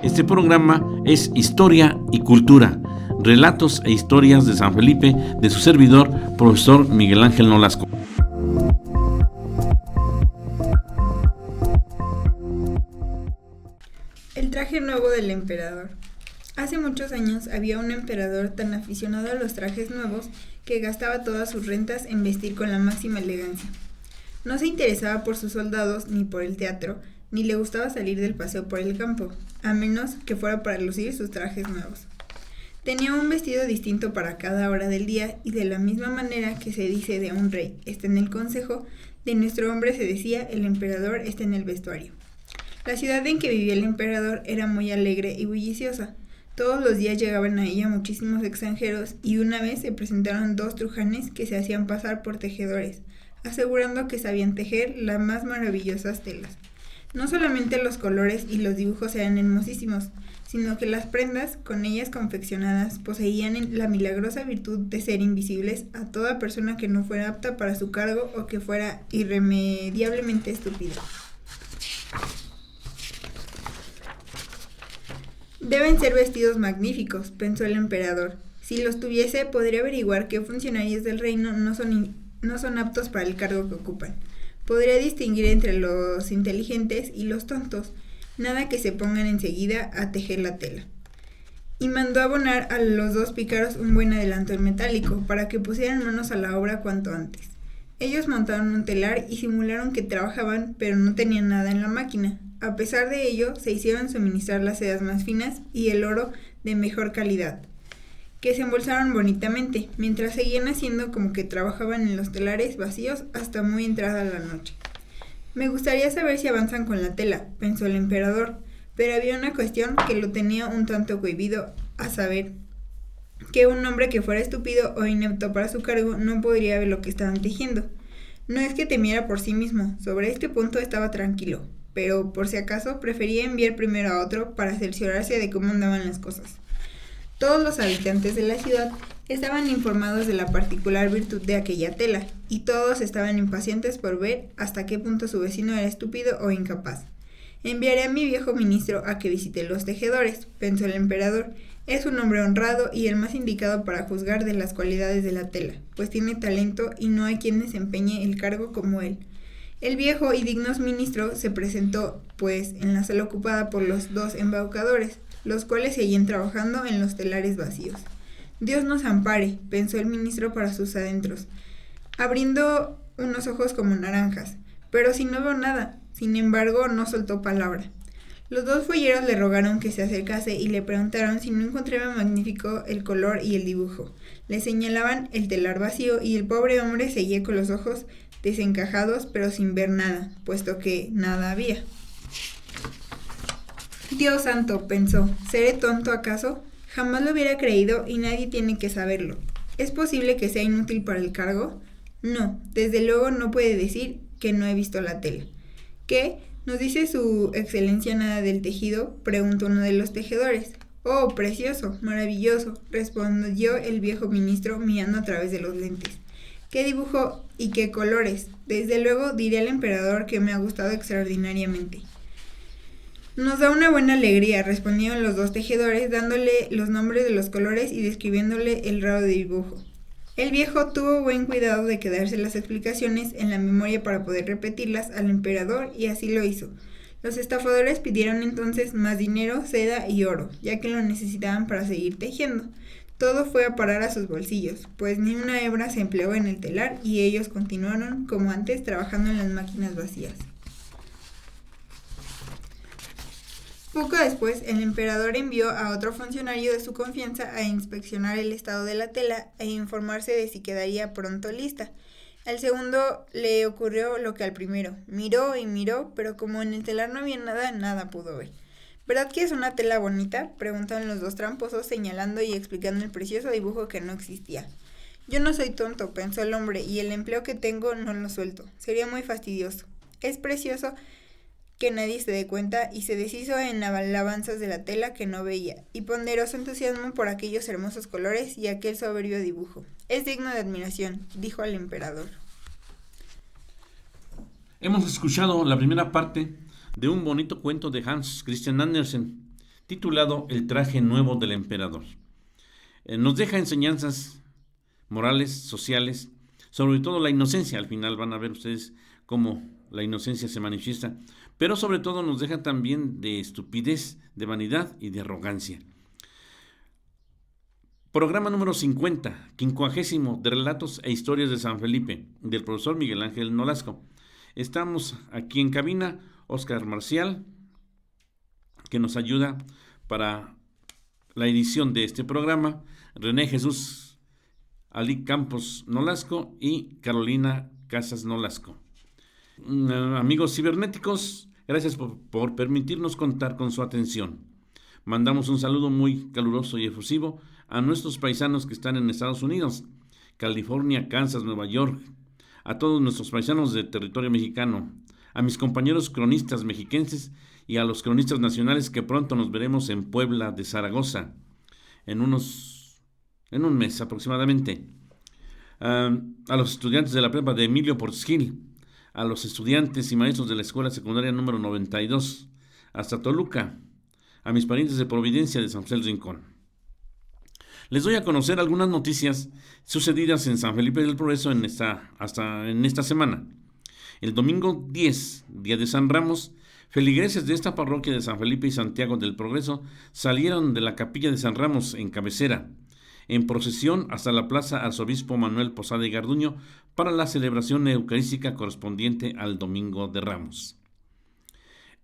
Este programa es Historia y Cultura, relatos e historias de San Felipe, de su servidor, profesor Miguel Ángel Nolasco. El traje nuevo del emperador. Hace muchos años había un emperador tan aficionado a los trajes nuevos que gastaba todas sus rentas en vestir con la máxima elegancia. No se interesaba por sus soldados ni por el teatro, ni le gustaba salir del paseo por el campo, a menos que fuera para lucir sus trajes nuevos. Tenía un vestido distinto para cada hora del día y de la misma manera que se dice de un rey está en el consejo, de nuestro hombre se decía el emperador está en el vestuario. La ciudad en que vivía el emperador era muy alegre y bulliciosa. Todos los días llegaban a ella muchísimos extranjeros y una vez se presentaron 2 trujanes que se hacían pasar por tejedores, asegurando que sabían tejer las más maravillosas telas. No solamente los colores y los dibujos eran hermosísimos, sino que las prendas con ellas confeccionadas poseían la milagrosa virtud de ser invisibles a toda persona que no fuera apta para su cargo o que fuera irremediablemente estúpida. Deben ser vestidos magníficos, pensó el emperador. Si los tuviese, podría averiguar qué funcionarios del reino no son aptos para el cargo que ocupan. Podría distinguir entre los inteligentes y los tontos, nada que se pongan enseguida a tejer la tela. Y mandó abonar a los 2 pícaros un buen adelanto en metálico, para que pusieran manos a la obra cuanto antes. Ellos montaron un telar y simularon que trabajaban, pero no tenían nada en la máquina. A pesar de ello, se hicieron suministrar las sedas más finas y el oro de mejor calidad, que se embolsaron bonitamente, mientras seguían haciendo como que trabajaban en los telares vacíos hasta muy entrada la noche. Me gustaría saber si avanzan con la tela, pensó el emperador, pero había una cuestión que lo tenía un tanto cohibido, a saber, que un hombre que fuera estúpido o inepto para su cargo no podría ver lo que estaban tejiendo. No es que temiera por sí mismo, sobre este punto estaba tranquilo, pero por si acaso prefería enviar primero a otro para cerciorarse de cómo andaban las cosas. Todos los habitantes de la ciudad estaban informados de la particular virtud de aquella tela, y todos estaban impacientes por ver hasta qué punto su vecino era estúpido o incapaz. Enviaré a mi viejo ministro a que visite los tejedores, pensó el emperador. Es un hombre honrado y el más indicado para juzgar de las cualidades de la tela, pues tiene talento y no hay quien desempeñe el cargo como él. El viejo y digno ministro se presentó, pues, en la sala ocupada por los 2 embaucadores, los cuales seguían trabajando en los telares vacíos. Dios nos ampare, pensó el ministro para sus adentros, abriendo unos ojos como naranjas, pero si no veo nada. Sin embargo, no soltó palabra. Los 2 folleros le rogaron que se acercase y le preguntaron si no encontraba magnífico el color y el dibujo. Le señalaban el telar vacío y el pobre hombre seguía con los ojos desencajados pero sin ver nada, puesto que nada había. Dios santo, pensó, ¿seré tonto acaso? Jamás lo hubiera creído y nadie tiene que saberlo. ¿Es posible que sea inútil para el cargo? No, desde luego no puede decir que no he visto la tela. ¿Qué? ¿Nos dice su excelencia nada del tejido?, preguntó uno de los tejedores. Oh, precioso, maravilloso, respondió el viejo ministro mirando a través de los lentes. ¿Qué dibujo y qué colores? Desde luego diré al emperador que me ha gustado extraordinariamente. Nos da una buena alegría, respondieron los 2 tejedores, dándole los nombres de los colores y describiéndole el raro dibujo. El viejo tuvo buen cuidado de quedarse las explicaciones en la memoria para poder repetirlas al emperador y así lo hizo. Los estafadores pidieron entonces más dinero, seda y oro, ya que lo necesitaban para seguir tejiendo. Todo fue a parar a sus bolsillos, pues ni una hebra se empleó en el telar y ellos continuaron, como antes, trabajando en las máquinas vacías. Poco después, el emperador envió a otro funcionario de su confianza a inspeccionar el estado de la tela e informarse de si quedaría pronto lista. Al segundo le ocurrió lo que al primero. Miró y miró, pero como en el telar no había nada, nada pudo ver. ¿Verdad que es una tela bonita?, preguntaron los 2 tramposos, señalando y explicando el precioso dibujo que no existía. Yo no soy tonto, pensó el hombre, y el empleo que tengo no lo suelto. Sería muy fastidioso. Es precioso que nadie se dé cuenta, y se deshizo en alabanzas de la tela que no veía, y ponderó su entusiasmo por aquellos hermosos colores y aquel soberbio dibujo. Es digno de admiración, dijo al emperador. Hemos escuchado la primera parte de un bonito cuento de Hans Christian Andersen, titulado El traje nuevo del emperador. Nos deja enseñanzas morales, sociales, sobre todo la inocencia. Al final van a ver ustedes cómo la inocencia se manifiesta, pero sobre todo nos deja también de estupidez, de vanidad y de arrogancia. Programa número 50, 50 de Relatos e Historias de San Felipe, del profesor Miguel Ángel Nolasco. Estamos aquí en cabina, Óscar Marcial, que nos ayuda para la edición de este programa, René Jesús Ali Campos Nolasco y Carolina Casas Nolasco. Amigos cibernéticos, gracias por permitirnos contar con su atención. Mandamos un saludo muy caluroso y efusivo a nuestros paisanos que están en Estados Unidos, California, Kansas, Nueva York, a todos nuestros paisanos del territorio mexicano, a mis compañeros cronistas mexiquenses y a los cronistas nacionales que pronto nos veremos en Puebla de Zaragoza, en un mes aproximadamente. A los estudiantes de la prepa de Emilio Portesquil, a los estudiantes y maestros de la escuela secundaria número 92, hasta Toluca, a mis parientes de Providencia de San José del Rincón. Les doy a conocer algunas noticias sucedidas en San Felipe del Progreso hasta en esta semana. El domingo 10, día de San Ramos, feligreses de esta parroquia de San Felipe y Santiago del Progreso salieron de la capilla de San Ramos en cabecera, en procesión hasta la plaza Arzobispo Manuel Posada y Garduño para la celebración eucarística correspondiente al Domingo de Ramos.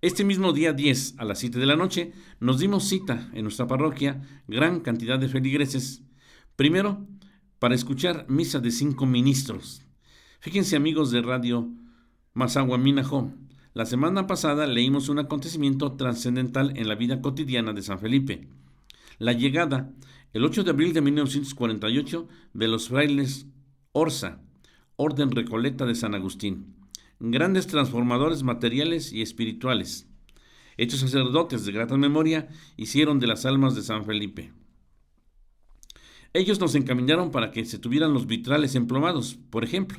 Este mismo día 10, a las 7 de la noche, nos dimos cita en nuestra parroquia, gran cantidad de feligreses, primero para escuchar misa de 5 ministros. Fíjense, amigos de Radio Mazahua Minajo, la semana pasada leímos un acontecimiento trascendental en la vida cotidiana de San Felipe. La llegada, el 8 de abril de 1948, de los frailes Orza, Orden Recoleta de San Agustín, grandes transformadores materiales y espirituales. Hechos sacerdotes de grata memoria hicieron de las almas de San Felipe. Ellos nos encaminaron para que se tuvieran los vitrales emplomados, por ejemplo.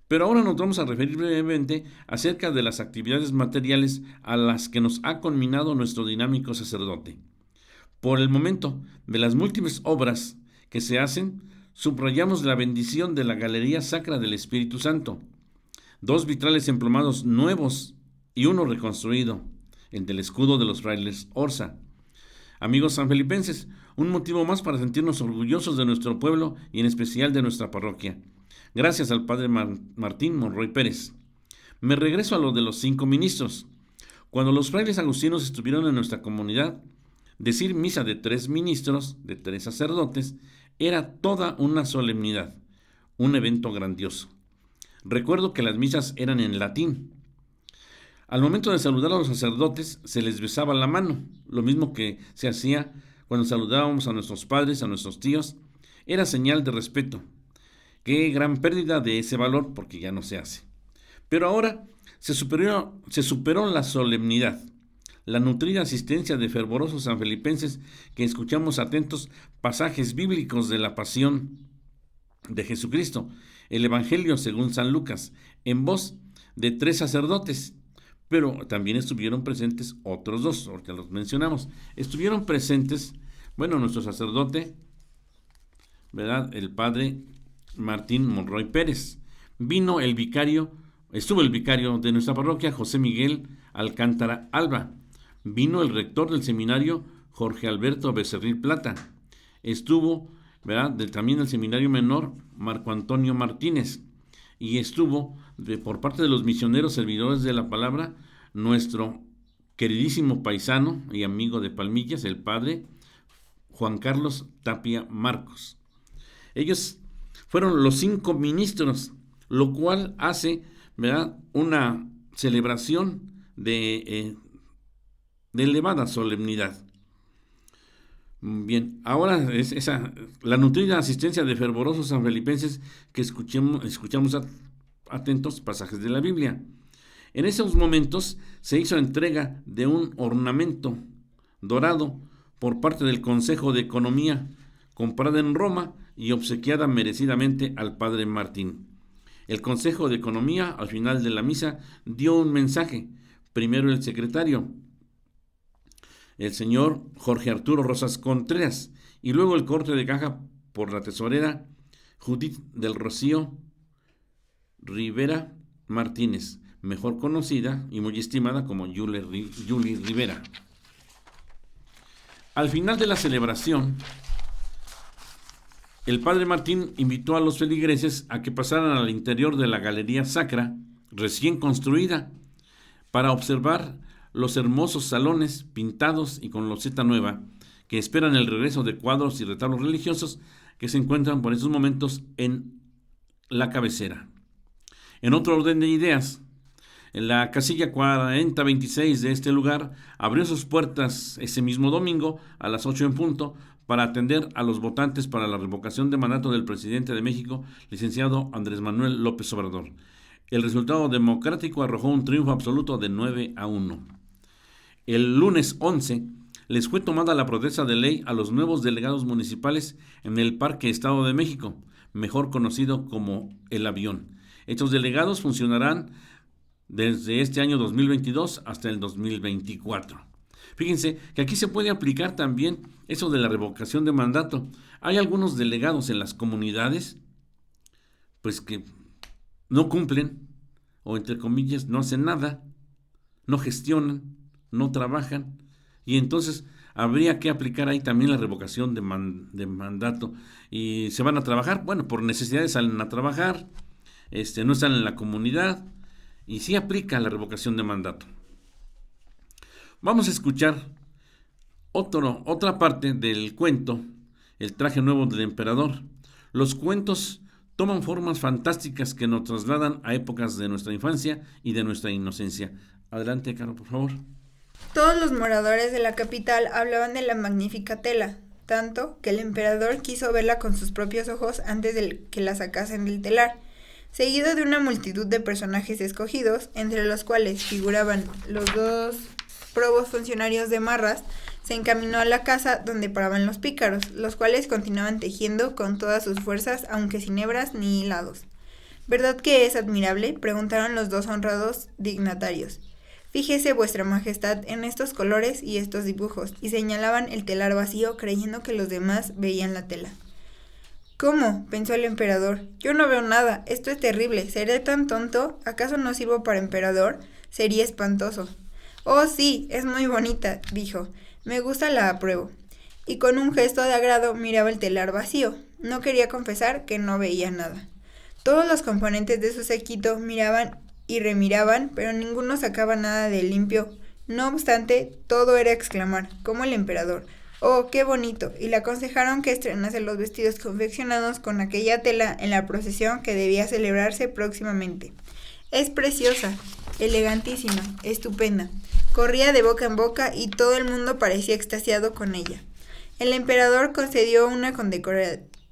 Pero ahora nos vamos a referir brevemente acerca de las actividades materiales a las que nos ha conminado nuestro dinámico sacerdote. Por el momento, de las múltiples obras que se hacen, subrayamos la bendición de la Galería Sacra del Espíritu Santo, 2 vitrales emplomados nuevos y uno reconstruido, el del escudo de los frailes Orza. Amigos sanfelipenses, un motivo más para sentirnos orgullosos de nuestro pueblo y en especial de nuestra parroquia. Gracias al padre Martín Monroy Pérez. Me regreso a lo de los 5 ministros. Cuando los frailes agustinos estuvieron en nuestra comunidad, decir misa de 3 ministros, de 3 sacerdotes, era toda una solemnidad, un evento grandioso. Recuerdo que las misas eran en latín. Al momento de saludar a los sacerdotes, se les besaba la mano, lo mismo que se hacía cuando saludábamos a nuestros padres, a nuestros tíos. Era señal de respeto. Qué gran pérdida de ese valor, porque ya no se hace. Pero ahora se superó la solemnidad, la nutrida asistencia de fervorosos sanfelipenses que escuchamos atentos pasajes bíblicos de la pasión de Jesucristo, el Evangelio según San Lucas, en voz de 3 sacerdotes, pero también estuvieron presentes otros 2, porque los mencionamos. Estuvieron presentes, nuestro sacerdote, ¿verdad?, el padre Martín Monroy Pérez. Estuvo el vicario de nuestra parroquia, José Miguel Alcántara Alba. Vino el rector del seminario, Jorge Alberto Becerril Plata. Estuvo, también del seminario menor, Marco Antonio Martínez. Y estuvo, por parte de los misioneros servidores de la palabra, nuestro queridísimo paisano y amigo de Palmillas, el padre Juan Carlos Tapia Marcos. Ellos fueron los 5 ministros, lo cual hace, una celebración de elevada solemnidad. Bien, ahora es la nutrida asistencia de fervorosos sanfelipenses que escuchamos atentos pasajes de la Biblia. En esos momentos se hizo entrega de un ornamento dorado por parte del Consejo de Economía, comprada en Roma y obsequiada merecidamente al padre Martín. El Consejo de Economía, al final de la misa, dio un mensaje. Primero el secretario, el señor Jorge Arturo Rosas Contreras, y luego el corte de caja por la tesorera Judith del Rocío Rivera Martínez, mejor conocida y muy estimada como Julie Rivera. Al final de la celebración, el padre Martín invitó a los feligreses a que pasaran al interior de la galería sacra, recién construida, para observar los hermosos salones pintados y con loseta nueva, que esperan el regreso de cuadros y retablos religiosos que se encuentran por estos momentos en la cabecera. En otro orden de ideas, en la casilla 4026 de este lugar abrió sus puertas ese mismo domingo a las 8 en punto para atender a los votantes para la revocación de mandato del presidente de México, licenciado Andrés Manuel López Obrador. El resultado democrático arrojó un triunfo absoluto de 9-1. El lunes 11 les fue tomada la protesta de ley a los nuevos delegados municipales en el Parque Estado de México, mejor conocido como El Avión. Estos delegados funcionarán desde este año 2022 hasta el 2024. Fíjense que aquí se puede aplicar también eso de la revocación de mandato. Hay algunos delegados en las comunidades, pues que no cumplen, o entre comillas, no hacen nada, no gestionan, no trabajan, y entonces habría que aplicar ahí también la revocación de mandato. Y se van a trabajar, bueno, por necesidades salen a trabajar, no están en la comunidad, y sí aplica la revocación de mandato. Vamos a escuchar otra parte del cuento, El traje nuevo del emperador. Los cuentos toman formas fantásticas que nos trasladan a épocas de nuestra infancia y de nuestra inocencia. Adelante, Caro, por favor. Todos los moradores de la capital hablaban de la magnífica tela, tanto que el emperador quiso verla con sus propios ojos antes de que la sacasen del telar, seguido de una multitud de personajes escogidos, entre los cuales figuraban los dos probos funcionarios de Marras. Se encaminó a la casa donde paraban los pícaros, los cuales continuaban tejiendo con todas sus fuerzas, aunque sin hebras ni hilados. ¿Verdad que es admirable?, preguntaron los dos honrados dignatarios. Fíjese vuestra majestad en estos colores y estos dibujos, y señalaban el telar vacío, creyendo que los demás veían la tela. ¿Cómo?, pensó el emperador. Yo no veo nada, esto es terrible, ¿seré tan tonto? ¿Acaso no sirvo para emperador? Sería espantoso. Oh, sí, es muy bonita, dijo. Me gusta, la apruebo. Y con un gesto de agrado miraba el telar vacío. No quería confesar que no veía nada. Todos los componentes de su séquito miraban y remiraban, pero ninguno sacaba nada de limpio. No obstante, todo era exclamar, como el emperador. ¡Oh, qué bonito! Y le aconsejaron que estrenase los vestidos confeccionados con aquella tela en la procesión que debía celebrarse próximamente. Es preciosa, elegantísima, estupenda. Corría de boca en boca y todo el mundo parecía extasiado con ella. El emperador concedió una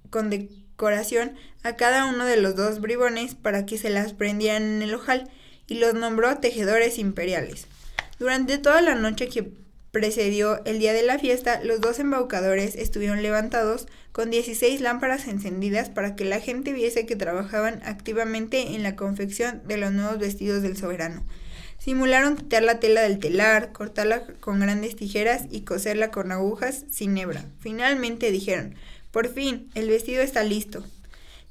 condecoración a cada uno de los dos bribones para que se las prendieran en el ojal y los nombró tejedores imperiales. Durante toda la noche que precedió el día de la fiesta, los dos embaucadores estuvieron levantados con 16 lámparas encendidas para que la gente viese que trabajaban activamente en la confección de los nuevos vestidos del soberano. Simularon quitar la tela del telar, cortarla con grandes tijeras y coserla con agujas sin hebra. Finalmente dijeron, por fin, el vestido está listo.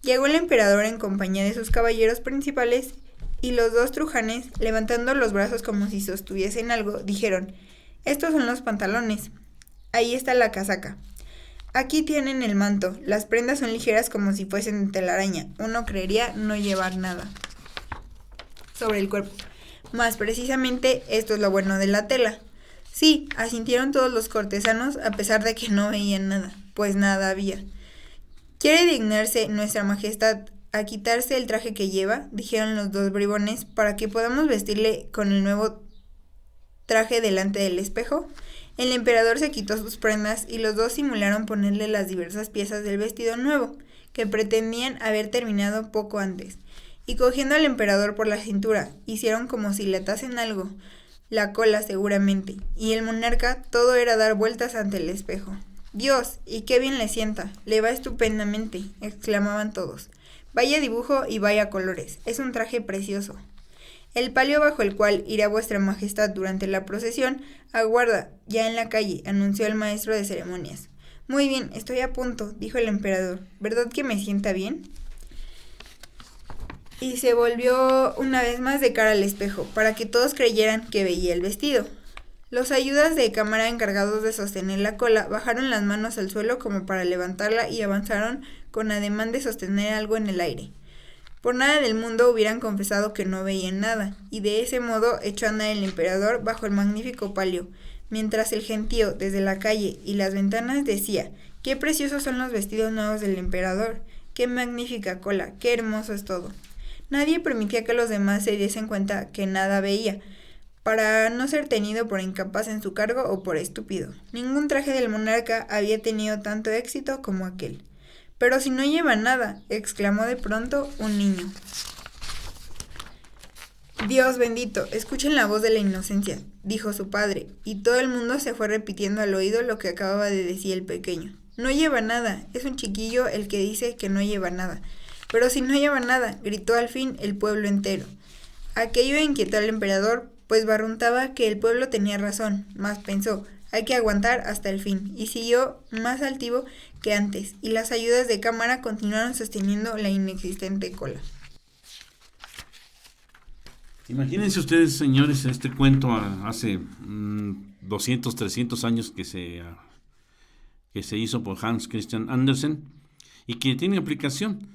Llegó el emperador en compañía de sus caballeros principales y los dos trujanes, levantando los brazos como si sostuviesen algo, dijeron, estos son los pantalones. Ahí está la casaca. Aquí tienen el manto. Las prendas son ligeras como si fuesen de telaraña. Uno creería no llevar nada sobre el cuerpo. Más precisamente, esto es lo bueno de la tela. Sí, asintieron todos los cortesanos a pesar de que no veían nada, pues nada había. ¿Quiere dignarse nuestra majestad a quitarse el traje que lleva?, dijeron los dos bribones, para que podamos vestirle con el nuevo traje delante del espejo. El emperador se quitó sus prendas y los dos simularon ponerle las diversas piezas del vestido nuevo, que pretendían haber terminado poco antes, y cogiendo al emperador por la cintura, hicieron como si le atasen algo, la cola seguramente, y el monarca todo era dar vueltas ante el espejo. Dios, y qué bien le sienta, le va estupendamente, exclamaban todos. Vaya dibujo y vaya colores, es un traje precioso. El palio bajo el cual irá vuestra majestad durante la procesión aguarda ya en la calle, anunció el maestro de ceremonias. Muy bien, estoy a punto, dijo el emperador. ¿Verdad que me sienta bien? Y se volvió una vez más de cara al espejo, para que todos creyeran que veía el vestido. Los ayudas de cámara encargados de sostener la cola bajaron las manos al suelo como para levantarla y avanzaron con ademán de sostener algo en el aire. Por nada del mundo hubieran confesado que no veían nada, y de ese modo echó a andar el emperador bajo el magnífico palio, mientras el gentío desde la calle y las ventanas decía: «¡Qué preciosos son los vestidos nuevos del emperador! ¡Qué magnífica cola! ¡Qué hermoso es todo!». Nadie permitía que los demás se diesen cuenta que nada veía, para no ser tenido por incapaz en su cargo o por estúpido. Ningún traje del monarca había tenido tanto éxito como aquel. «Pero si no lleva nada», exclamó de pronto un niño. «Dios bendito, escuchen la voz de la inocencia», dijo su padre, y todo el mundo se fue repitiendo al oído lo que acababa de decir el pequeño. «No lleva nada, es un chiquillo el que dice que no lleva nada». «Pero si no lleva nada», gritó al fin el pueblo entero. Aquello inquietó al emperador, pues barruntaba que el pueblo tenía razón, mas pensó: «Hay que aguantar hasta el fin», y siguió más altivo que antes, y las ayudas de cámara continuaron sosteniendo la inexistente cola. Imagínense ustedes, señores, este cuento hace 200, 300 años que se hizo por Hans Christian Andersen y que tiene aplicación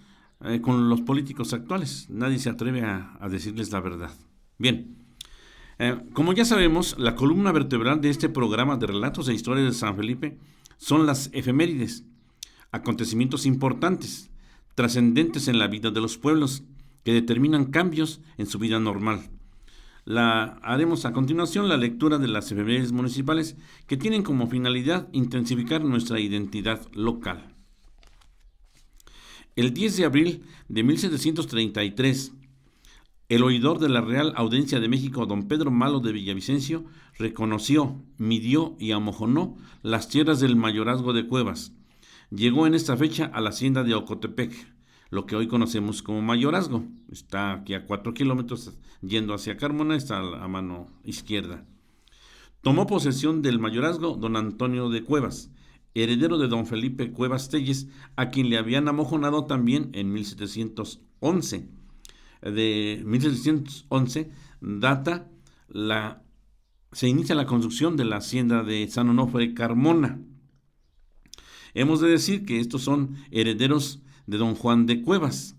con los políticos actuales. Nadie se atreve a decirles la verdad. Bien, como ya sabemos, la columna vertebral de este programa de relatos e historias de San Felipe son las efemérides, acontecimientos importantes, trascendentes en la vida de los pueblos, que determinan cambios en su vida normal. Haremos a continuación la lectura de las efemérides municipales que tienen como finalidad intensificar nuestra identidad local. El 10 de abril de 1733, el oidor de la Real Audiencia de México, don Pedro Malo de Villavicencio, reconoció, midió y amojonó las tierras del mayorazgo de Cuevas. Llegó en esta fecha a la hacienda de Ocotepec, lo que hoy conocemos como mayorazgo. Está aquí a 4 kilómetros yendo hacia Carmona, está a mano izquierda. Tomó posesión del mayorazgo don Antonio de Cuevas, heredero de don Felipe Cuevas Telles, a quien le habían amojonado también en 1711. De 1711 se inicia la construcción de la hacienda de San Onofre Carmona. Hemos de decir que estos son herederos de don Juan de Cuevas,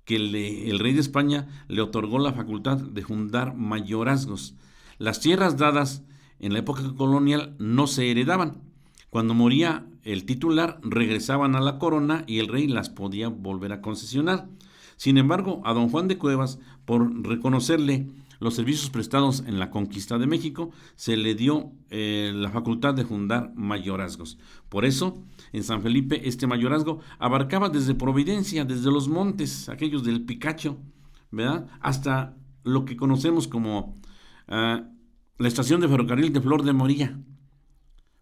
que el rey de España le otorgó la facultad de fundar mayorazgos. Las tierras dadas en la época colonial no se heredaban. Cuando moría el titular, regresaban a la corona y el rey las podía volver a concesionar. Sin embargo, a don Juan de Cuevas, por reconocerle los servicios prestados en la conquista de México, se le dio la facultad de fundar mayorazgos. Por eso, en San Felipe, este mayorazgo abarcaba desde Providencia, desde los montes, aquellos del Picacho, ¿verdad?, hasta lo que conocemos como la estación de ferrocarril de Flor de Moría,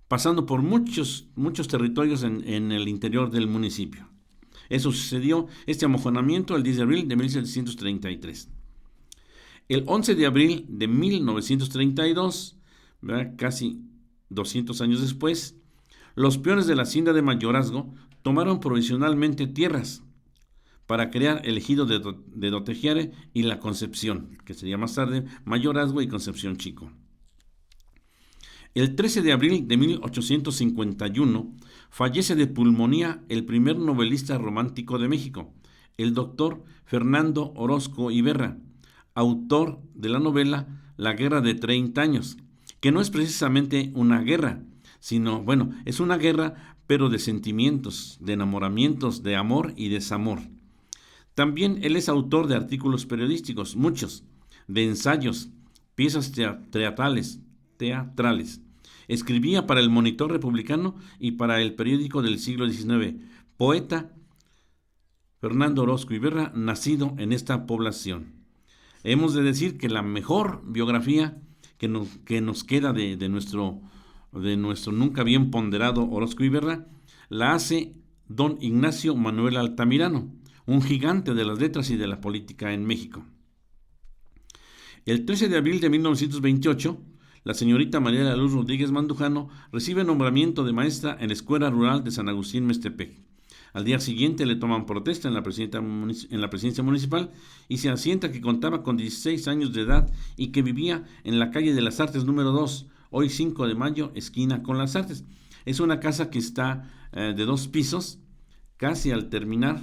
pasando por muchos territorios en el interior del municipio. Eso sucedió, este amojonamiento, el 10 de abril de 1733. El 11 de abril de 1932, ¿verdad?, casi 200 años después, los peones de la hacienda de mayorazgo tomaron provisionalmente tierras para crear el ejido de Dotegiare y La Concepción, que sería más tarde Mayorazgo y Concepción Chico. El 13 de abril de 1851 fallece de pulmonía el primer novelista romántico de México, el doctor Fernando Orozco Iberra, autor de la novela La Guerra de 30 años, que no es precisamente una guerra, sino, es una guerra, pero de sentimientos, de enamoramientos, de amor y desamor. También él es autor de artículos periodísticos, muchos, de ensayos, piezas teatrales. Escribía para el Monitor Republicano y para el periódico del siglo XIX. Poeta Fernando Orozco Iberra, nacido en esta población. Hemos de decir que la mejor biografía que nos queda de nuestro nunca bien ponderado Orozco Iberra la hace don Ignacio Manuel Altamirano, un gigante de las letras y de la política en México. El 13 de abril de 1928, la señorita María de la Luz Rodríguez Mandujano recibe nombramiento de maestra en la Escuela Rural de San Agustín Meztepec. Al día siguiente le toman protesta en la presidencia municipal y se asienta que contaba con 16 años de edad y que vivía en la calle de las Artes número 2, hoy 5 de mayo, esquina con las Artes. Es una casa que está de 2 pisos, casi al terminar,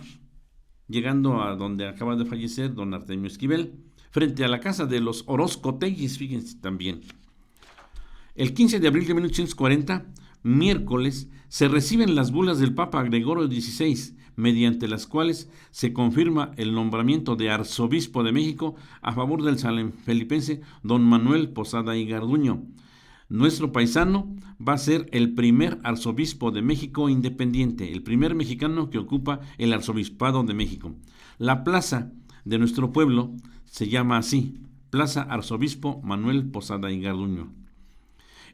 llegando a donde acaba de fallecer don Artemio Esquivel, frente a la casa de los Orozco Telles, fíjense también. El 15 de abril de 1840, miércoles, se reciben las bulas del Papa Gregorio XVI, mediante las cuales se confirma el nombramiento de arzobispo de México a favor del sanfelipense don Manuel Posada y Garduño. Nuestro paisano va a ser el primer arzobispo de México independiente, el primer mexicano que ocupa el arzobispado de México. La plaza de nuestro pueblo se llama así, Plaza Arzobispo Manuel Posada y Garduño.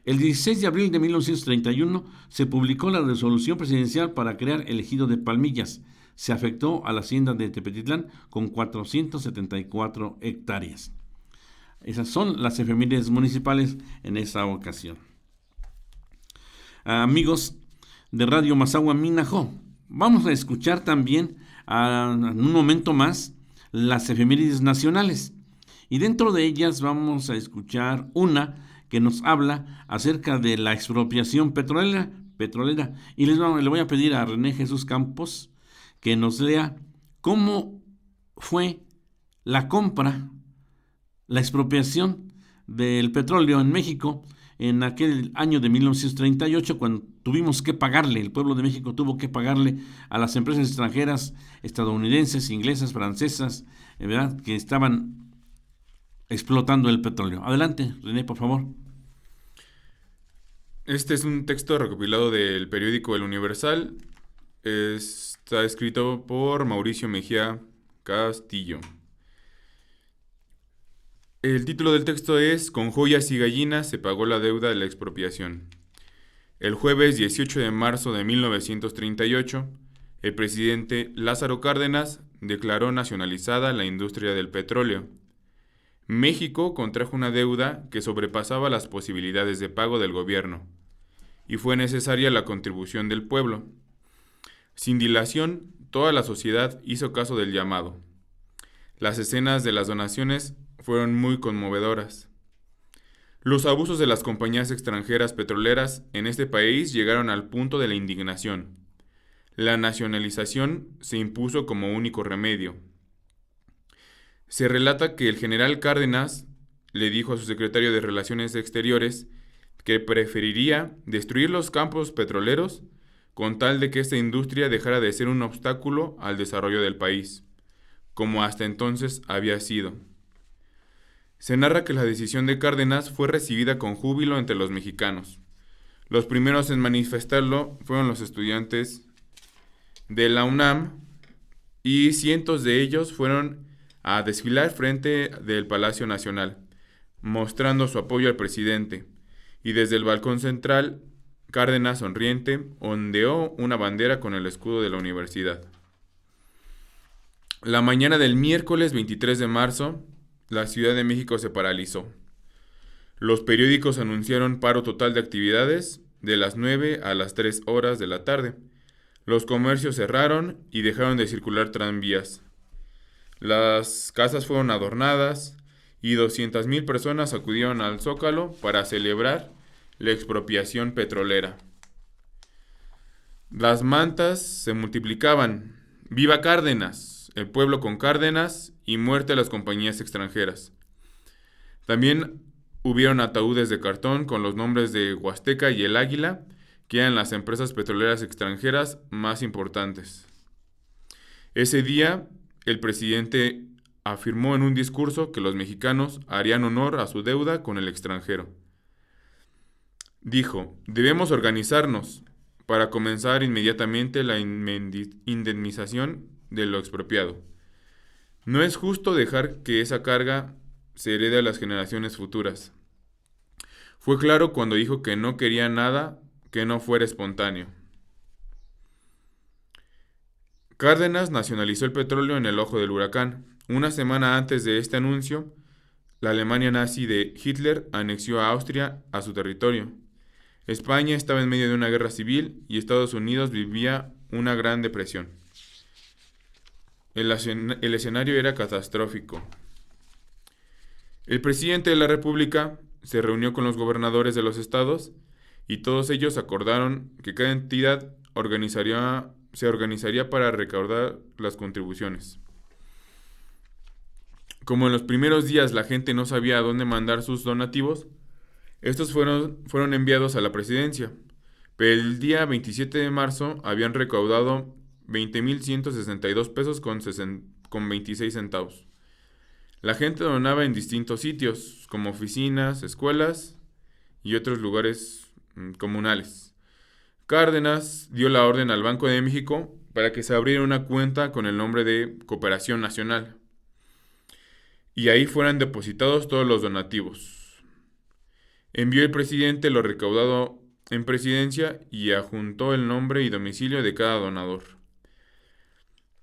El 16 de abril de 1931 se publicó la resolución presidencial para crear el ejido de Palmillas. Se afectó a la hacienda de Tepetitlán con 474 hectáreas. Esas son las efemérides municipales en esta ocasión. Amigos de Radio Mazahua Minajo, vamos a escuchar también en un momento más las efemérides nacionales. Y dentro de ellas vamos a escuchar una que nos habla acerca de la expropiación petrolera. Y le voy a pedir a René Jesús Campos que nos lea cómo fue la compra, la expropiación del petróleo en México en aquel año de 1938, cuando tuvimos que pagarle, el pueblo de México tuvo que pagarle a las empresas extranjeras, estadounidenses, inglesas, francesas, ¿verdad?, que estaban explotando el petróleo. Adelante, René, por favor. Este es un texto recopilado del periódico El Universal. Está escrito por Mauricio Mejía Castillo. El título del texto es Con joyas y gallinas se pagó la deuda de la expropiación. El jueves 18 de marzo de 1938, el presidente Lázaro Cárdenas declaró nacionalizada la industria del petróleo. México contrajo una deuda que sobrepasaba las posibilidades de pago del gobierno, y fue necesaria la contribución del pueblo. Sin dilación, toda la sociedad hizo caso del llamado. Las escenas de las donaciones fueron muy conmovedoras. Los abusos de las compañías extranjeras petroleras en este país llegaron al punto de la indignación. La nacionalización se impuso como único remedio. Se relata que el general Cárdenas le dijo a su secretario de Relaciones Exteriores que preferiría destruir los campos petroleros con tal de que esta industria dejara de ser un obstáculo al desarrollo del país, como hasta entonces había sido. Se narra que la decisión de Cárdenas fue recibida con júbilo entre los mexicanos. Los primeros en manifestarlo fueron los estudiantes de la UNAM y cientos de ellos fueron a desfilar frente del Palacio Nacional, mostrando su apoyo al presidente, y desde el balcón central, Cárdenas, sonriente, ondeó una bandera con el escudo de la universidad. La mañana del miércoles 23 de marzo, la Ciudad de México se paralizó. Los periódicos anunciaron paro total de actividades de las 9 a las 3 horas de la tarde. Los comercios cerraron y dejaron de circular tranvías. Las casas fueron adornadas y 200,000 personas acudieron al Zócalo para celebrar la expropiación petrolera. Las mantas se multiplicaban. ¡Viva Cárdenas! El pueblo con Cárdenas y muerte a las compañías extranjeras. También hubieron ataúdes de cartón con los nombres de Huasteca y El Águila, que eran las empresas petroleras extranjeras más importantes. Ese día, el presidente afirmó en un discurso que los mexicanos harían honor a su deuda con el extranjero. Dijo, debemos organizarnos para comenzar inmediatamente la indemnización de lo expropiado. No es justo dejar que esa carga se herede a las generaciones futuras. Fue claro cuando dijo que no quería nada que no fuera espontáneo. Cárdenas nacionalizó el petróleo en el ojo del huracán. Una semana antes de este anuncio, la Alemania nazi de Hitler anexió a Austria a su territorio. España estaba en medio de una guerra civil y Estados Unidos vivía una gran depresión. El escenario era catastrófico. El presidente de la República se reunió con los gobernadores de los estados y todos ellos acordaron que cada entidad se organizaría para recaudar las contribuciones. Como en los primeros días la gente no sabía a dónde mandar sus donativos, estos fueron enviados a la presidencia, pero el día 27 de marzo habían recaudado 20.162 pesos con 26 centavos. La gente donaba en distintos sitios, como oficinas, escuelas y otros lugares comunales. Cárdenas dio la orden al Banco de México para que se abriera una cuenta con el nombre de Cooperación Nacional, y ahí fueran depositados todos los donativos. Envió el presidente lo recaudado en presidencia y adjuntó el nombre y domicilio de cada donador.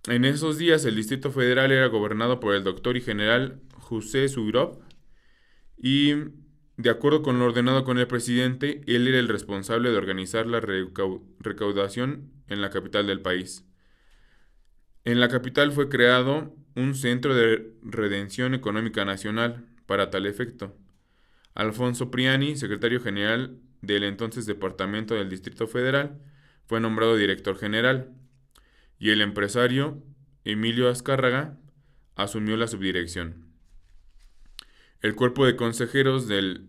En esos días el Distrito Federal era gobernado por el doctor y general José Suirov, y de acuerdo con lo ordenado con el presidente, él era el responsable de organizar la recaudación en la capital del país. En la capital fue creado un Centro de Redención Económica Nacional para tal efecto. Alfonso Priani, secretario general del entonces Departamento del Distrito Federal, fue nombrado director general, y el empresario Emilio Azcárraga asumió la subdirección. El cuerpo de consejeros del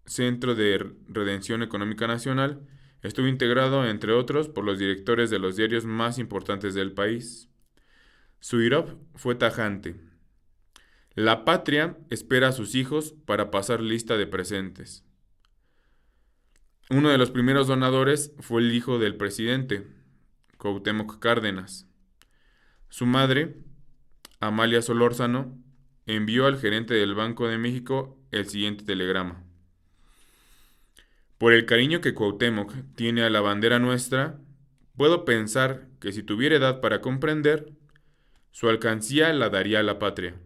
Centro de Redención Económica Nacional estuvo integrado, entre otros, por los directores de los diarios más importantes del país. Suirov fue tajante: la patria espera a sus hijos para pasar lista de presentes. Uno de los primeros donadores fue el hijo del presidente, Cuauhtémoc Cárdenas. Su madre, Amalia Solórzano, envió al gerente del Banco de México el siguiente telegrama: por el cariño que Cuauhtémoc tiene a la bandera nuestra, puedo pensar que si tuviera edad para comprender, su alcancía la daría a la patria.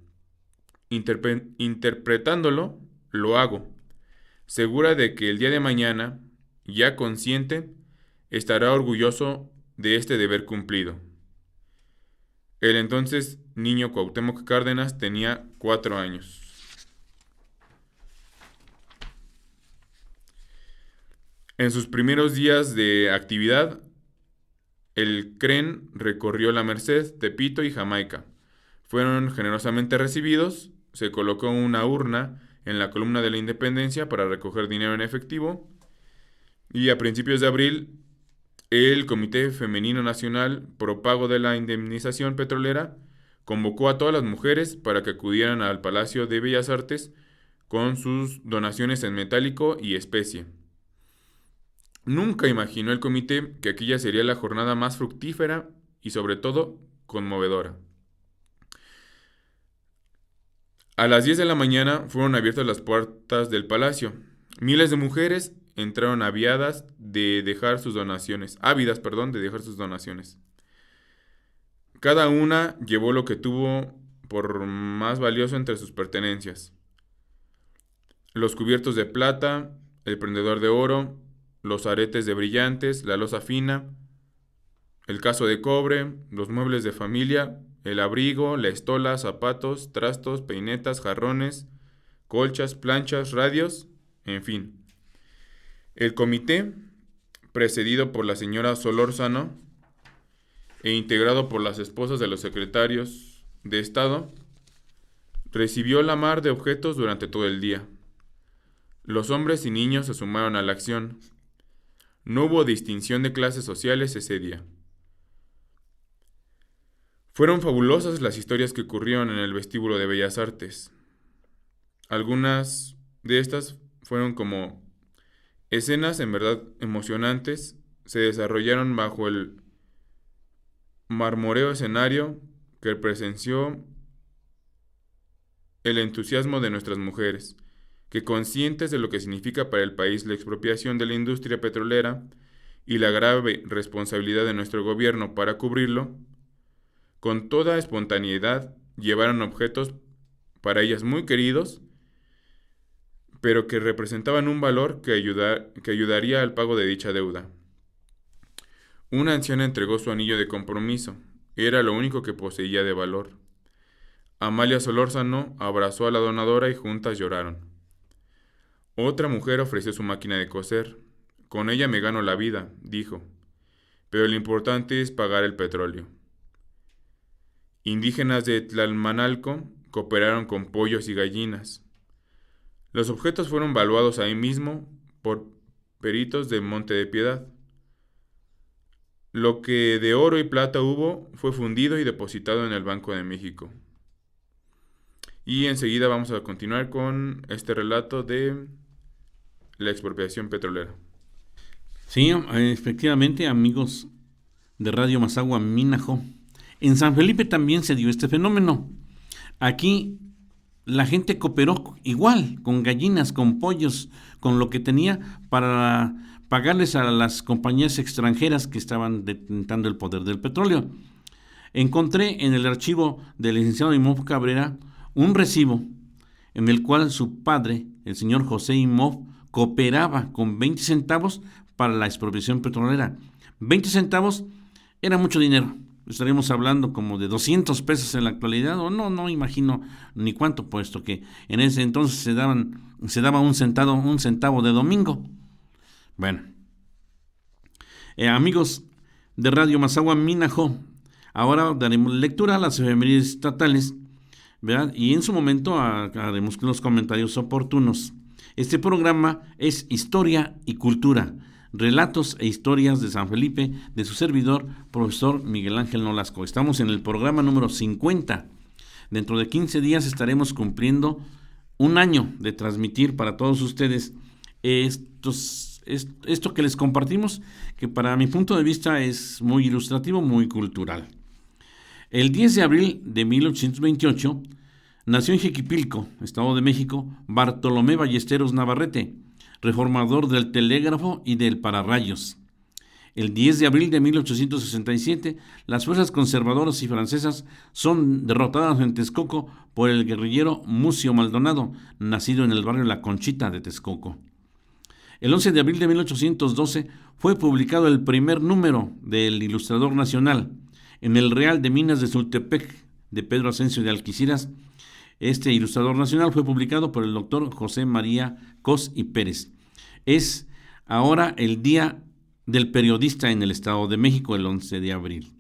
Interpretándolo, lo hago, segura de que el día de mañana, ya consciente, estará orgulloso de este deber cumplido. El entonces niño Cuauhtémoc Cárdenas tenía 4 años. En sus primeros días de actividad, el CREN recorrió la Merced, Tepito y Jamaica. Fueron generosamente recibidos, se colocó una urna en la columna de la Independencia para recoger dinero en efectivo, y a principios de abril, el Comité Femenino Nacional pro pago de la indemnización petrolera convocó a todas las mujeres para que acudieran al Palacio de Bellas Artes con sus donaciones en metálico y especie. Nunca imaginó el comité que aquella sería la jornada más fructífera y sobre todo conmovedora. A las 10 de la mañana fueron abiertas las puertas del palacio. Miles de mujeres entraron ávidas de dejar sus donaciones. Cada una llevó lo que tuvo por más valioso entre sus pertenencias: los cubiertos de plata, el prendedor de oro, los aretes de brillantes, la loza fina, el cazo de cobre, los muebles de familia, el abrigo, la estola, zapatos, trastos, peinetas, jarrones, colchas, planchas, radios, en fin. El comité, precedido por la señora Solórzano e integrado por las esposas de los secretarios de Estado, recibió la mar de objetos durante todo el día. Los hombres y niños se sumaron a la acción. No hubo distinción de clases sociales ese día. Fueron fabulosas las historias que ocurrieron en el vestíbulo de Bellas Artes. Algunas de estas fueron como escenas en verdad emocionantes, se desarrollaron bajo el marmoreo escenario que presenció el entusiasmo de nuestras mujeres, que, conscientes de lo que significa para el país la expropiación de la industria petrolera y la grave responsabilidad de nuestro gobierno para cubrirlo, con toda espontaneidad llevaron objetos para ellas muy queridos, pero que representaban un valor que ayudaría al pago de dicha deuda. Una anciana entregó su anillo de compromiso, era lo único que poseía de valor. Amalia Solórzano abrazó a la donadora y juntas lloraron. Otra mujer ofreció su máquina de coser. Con ella me gano la vida, dijo, pero lo importante es pagar el petróleo. Indígenas de Tlalmanalco cooperaron con pollos y gallinas. Los objetos fueron valuados ahí mismo por peritos de Monte de Piedad. Lo que de oro y plata hubo fue fundido y depositado en el Banco de México. Y enseguida vamos a continuar con este relato de la expropiación petrolera. Sí, efectivamente, amigos de Radio Mazahua Minajo, en San Felipe también se dio este fenómeno. Aquí la gente cooperó igual, con gallinas, con pollos, con lo que tenía para pagarles a las compañías extranjeras que estaban detentando el poder del petróleo. Encontré en el archivo del licenciado Imhoff Cabrera un recibo en el cual su padre, el señor José Imhoff, cooperaba con 20 centavos para la expropiación petrolera. 20 centavos era mucho dinero. Estaríamos hablando como de 200 pesos en la actualidad, o no imagino ni cuánto, puesto que en ese entonces se daba un centavo de domingo. Bueno, amigos de Radio Mazahua Minajo, ahora daremos lectura a las efemérides estatales, ¿verdad? Y en su momento haremos los comentarios oportunos. Este programa es Historia y Cultura, relatos e historias de San Felipe, de su servidor, profesor Miguel Ángel Nolasco. Estamos en el programa número 50. Dentro de 15 días estaremos cumpliendo un año de transmitir para todos ustedes esto que les compartimos, que para mi punto de vista es muy ilustrativo, muy cultural. El 10 de abril de 1828 nació en Jiquipilco, Estado de México, Bartolomé Ballesteros Navarrete, reformador del telégrafo y del pararrayos. El 10 de abril de 1867, las fuerzas conservadoras y francesas son derrotadas en Texcoco por el guerrillero Mucio Maldonado, nacido en el barrio La Conchita de Texcoco. El 11 de abril de 1812 fue publicado el primer número del Ilustrador Nacional en el Real de Minas de Sultepec de Pedro Asensio de Alquiciras. Este Ilustrador Nacional fue publicado por el doctor José María Cos y Pérez. Es ahora el Día del Periodista en el Estado de México, el 11 de abril.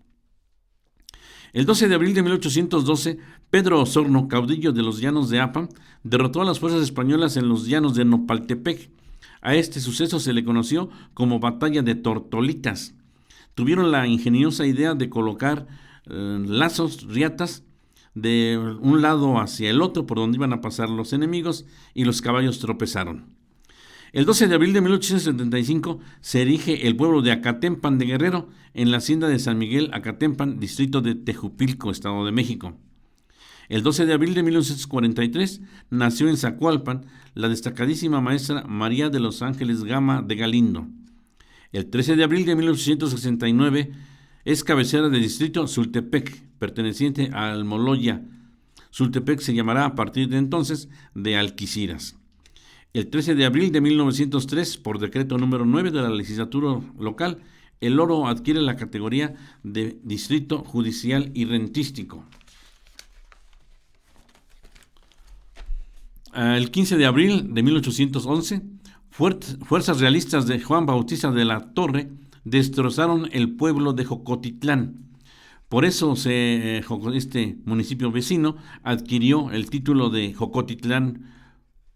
El 12 de abril de 1812, Pedro Osorno, caudillo de los llanos de Apa, derrotó a las fuerzas españolas en los llanos de Nopaltepec. A este suceso se le conoció como Batalla de Tortolitas. Tuvieron la ingeniosa idea de colocar lazos, riatas, de un lado hacia el otro por donde iban a pasar los enemigos, y los caballos tropezaron. El 12 de abril de 1875 se erige el pueblo de Acatempan de Guerrero en la hacienda de San Miguel Acatempan, distrito de Tejupilco, Estado de México. El 12 de abril de 1943 nació en Zacualpan la destacadísima maestra María de los Ángeles Gama de Galindo. El 13 de abril de 1869 es cabecera del distrito Sultepec, perteneciente a Almoloya. Sultepec se llamará a partir de entonces de Alquiciras. El 13 de abril de 1903, por decreto número 9 de la legislatura local, el oro adquiere la categoría de distrito judicial y rentístico. El 15 de abril de 1811, fuerzas realistas de Juan Bautista de la Torre destrozaron el pueblo de Jocotitlán. Por eso este municipio vecino adquirió el título de Jocotitlán,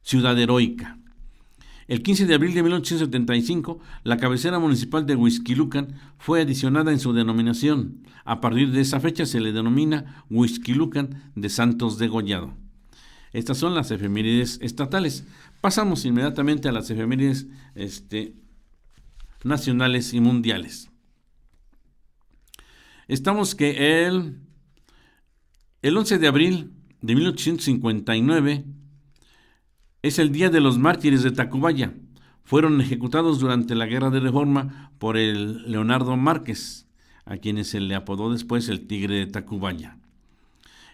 ciudad heroica. El 15 de abril de 1875, la cabecera municipal de Huixquilucan fue adicionada en su denominación. A partir de esa fecha se le denomina Huixquilucan de Santos Degollado. Estas son las efemérides estatales. Pasamos inmediatamente a las efemérides nacionales y mundiales. Estamos que el 11 de abril de 1859 es el Día de los Mártires de Tacubaya. Fueron ejecutados durante la Guerra de Reforma por el Leonardo Márquez, a quienes se le apodó después el Tigre de Tacubaya.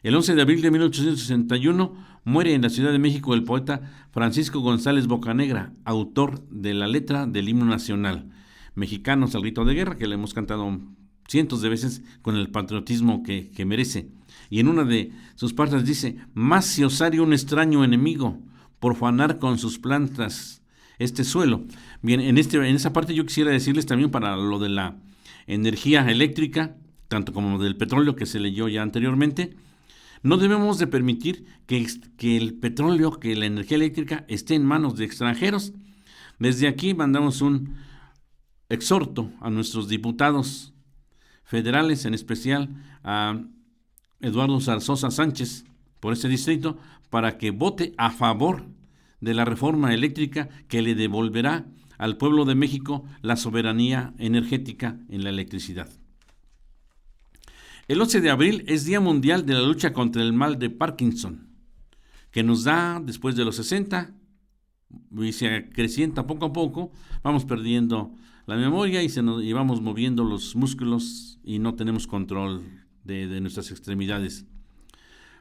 El 11 de abril de 1861 muere en la Ciudad de México el poeta Francisco González Bocanegra, autor de la letra del himno nacional, Mexicanos al grito de guerra, que le hemos cantado cientos de veces con el patriotismo que merece. Y en una de sus partes dice: más si osare un extraño enemigo profanar con sus plantas este suelo. Bien, en esa parte yo quisiera decirles también para lo de la energía eléctrica, tanto como del petróleo que se leyó ya anteriormente. No debemos de permitir que el petróleo, que la energía eléctrica esté en manos de extranjeros. Desde aquí mandamos un exhorto a nuestros diputados federales, en especial a Eduardo Zarzosa Sánchez, por este distrito, para que vote a favor de la reforma eléctrica que le devolverá al pueblo de México la soberanía energética en la electricidad. El 11 de abril es Día Mundial de la Lucha contra el Mal de Parkinson, que nos da después de los 60 y se acrecienta poco a poco, vamos perdiendo la memoria y vamos moviendo los músculos y no tenemos control de nuestras extremidades.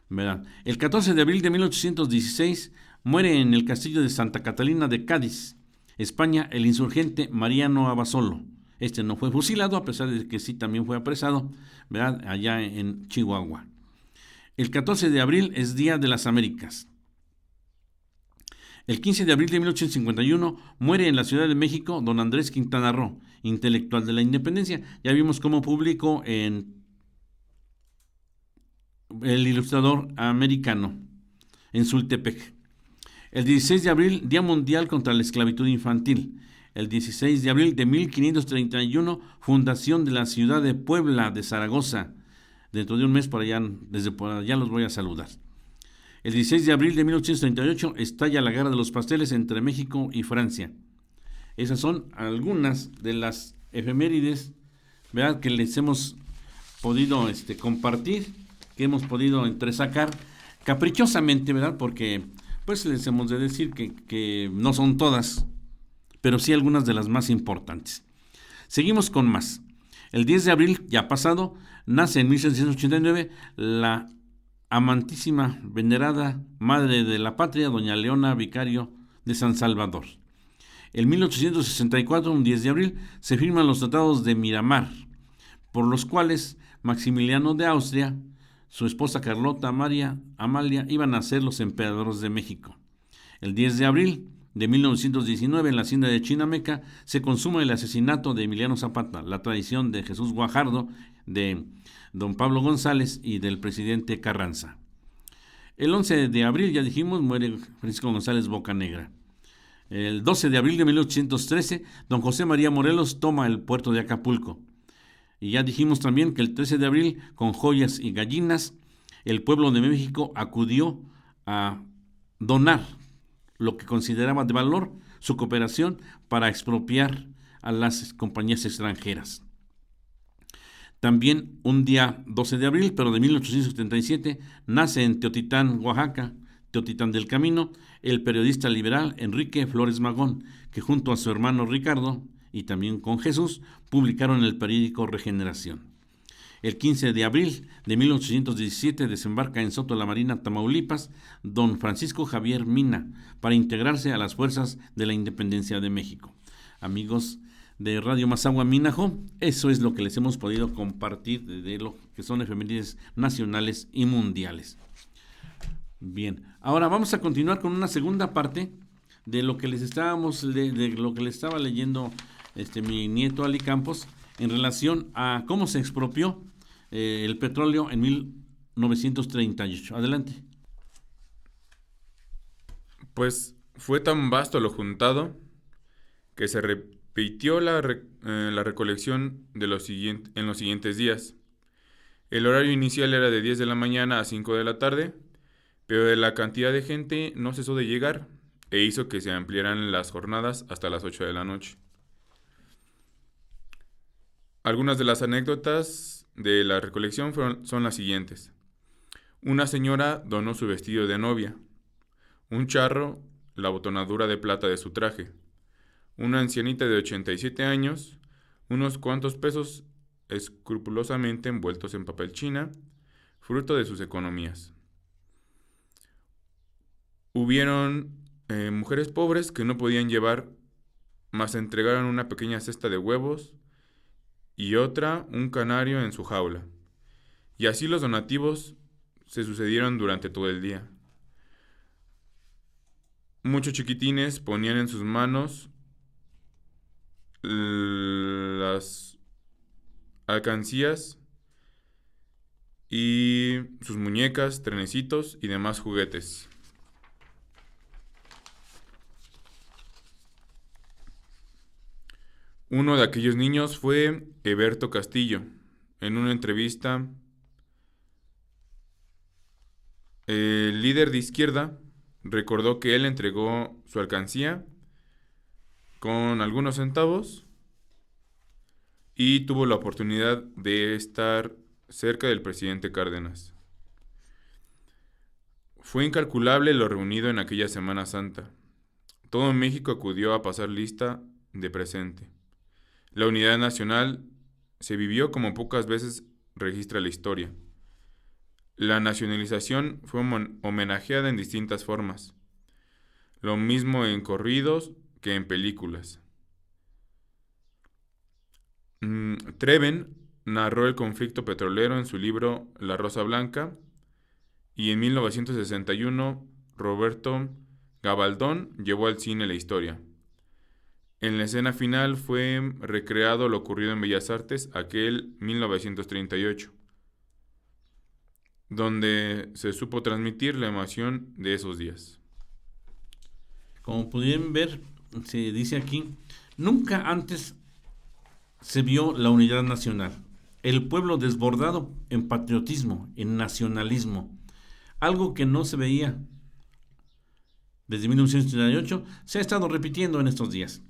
¿Verdad? El 14 de abril de 1816 muere en el castillo de Santa Catalina de Cádiz, España, el insurgente Mariano Abasolo. Este no fue fusilado, a pesar de que sí también fue apresado, ¿verdad?, allá en Chihuahua. El 14 de abril es Día de las Américas. El 15 de abril de 1851 muere en la Ciudad de México don Andrés Quintana Roo, intelectual de la independencia. Ya vimos cómo publicó en El Ilustrador Americano, en Sultepec. El 16 de abril, Día Mundial contra la Esclavitud Infantil. El 16 de abril de 1531, fundación de la ciudad de Puebla de Zaragoza. Dentro de un mes desde por allá los voy a saludar. El 16 de abril de 1838 estalla la Guerra de los Pasteles entre México y Francia. Esas son algunas de las efemérides, ¿verdad?, que les hemos podido compartir, que hemos podido entresacar caprichosamente, ¿verdad?, porque pues les hemos de decir que no son todas, pero sí algunas de las más importantes. Seguimos con más. El 10 de abril, ya pasado, nace en 1689 la amantísima, venerada Madre de la Patria, doña Leona Vicario de San Salvador. En 1864, un 10 de abril, se firman los tratados de Miramar, por los cuales Maximiliano de Austria, su esposa Carlota Amalia iban a ser los emperadores de México. El 10 de abril de 1919, en la hacienda de Chinameca, se consuma el asesinato de Emiliano Zapata, la traición de Jesús Guajardo, de don Pablo González y del presidente Carranza. El 11 de abril, ya dijimos, muere Francisco González Bocanegra. El 12 de abril de 1813, don José María Morelos toma el puerto de Acapulco. Y ya dijimos también que el 13 de abril, con joyas y gallinas, el pueblo de México acudió a donar lo que consideraba de valor, su cooperación, para expropiar a las compañías extranjeras. También un día 12 de abril, pero de 1877, nace en Teotitán, Oaxaca, Teotitán del Camino, el periodista liberal Enrique Flores Magón, que junto a su hermano Ricardo y también con Jesús publicaron el periódico Regeneración. El 15 de abril de 1817 desembarca en Soto la Marina, Tamaulipas, don Francisco Javier Mina, para integrarse a las fuerzas de la independencia de México. Amigos de Radio Mazahua Minajo, eso es lo que les hemos podido compartir de lo que son efemérides nacionales y mundiales. Bien, ahora vamos a continuar con una segunda parte de lo que les de lo que les estaba leyendo mi nieto Ali Campos en relación a cómo se expropió el petróleo en 1938. Adelante. Pues fue tan vasto lo juntado que se repitió la recolección en los siguientes días. El horario inicial era de 10 de la mañana a 5 de la tarde, pero la cantidad de gente no cesó de llegar e hizo que se ampliaran las jornadas hasta las 8 de la noche. Algunas de las anécdotas de la recolección son las siguientes. Una señora donó su vestido de novia, un charro, la botonadura de plata de su traje, una ancianita de 87 años, unos cuantos pesos escrupulosamente envueltos en papel china, fruto de sus economías. Hubieron mujeres pobres que no podían llevar, mas entregaron una pequeña cesta de huevos y otra un canario en su jaula. Y así los donativos se sucedieron durante todo el día. Muchos chiquitines ponían en sus manos las alcancías y sus muñecas, trenecitos y demás juguetes. Uno de aquellos niños fue Heberto Castillo. En una entrevista, el líder de izquierda recordó que él entregó su alcancía con algunos centavos y tuvo la oportunidad de estar cerca del presidente Cárdenas. Fue incalculable lo reunido en aquella Semana Santa. Todo México acudió a pasar lista de presente. La unidad nacional se vivió como pocas veces registra la historia. La nacionalización fue homenajeada en distintas formas. Lo mismo en corridos que en películas. Treven narró el conflicto petrolero en su libro La Rosa Blanca y en 1961 Roberto Gabaldón llevó al cine la historia. En la escena final fue recreado lo ocurrido en Bellas Artes aquel 1938, donde se supo transmitir la emoción de esos días. Como pudieron ver, se dice aquí, nunca antes se vio la unidad nacional, el pueblo desbordado en patriotismo, en nacionalismo, algo que no se veía desde 1938, se ha estado repitiendo en estos días.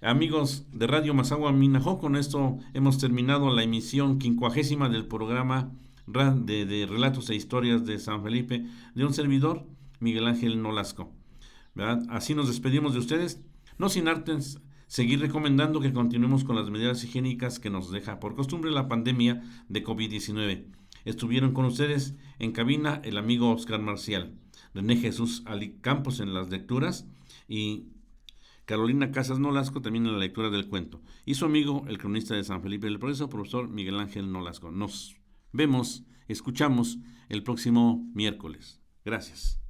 Amigos de Radio Mazahua Minajó, con esto hemos terminado la emisión 50 del programa de Relatos e Historias de San Felipe, de un servidor, Miguel Ángel Nolasco. ¿Verdad? Así nos despedimos de ustedes, no sin antes seguir recomendando que continuemos con las medidas higiénicas que nos deja por costumbre la pandemia de COVID-19. Estuvieron con ustedes en cabina el amigo Oscar Marcial, René Jesús Ali Campos en las lecturas y Carolina Casas Nolasco también en la lectura del cuento. Y su amigo, el cronista de San Felipe del Progreso, profesor Miguel Ángel Nolasco. Nos vemos, escuchamos el próximo miércoles. Gracias.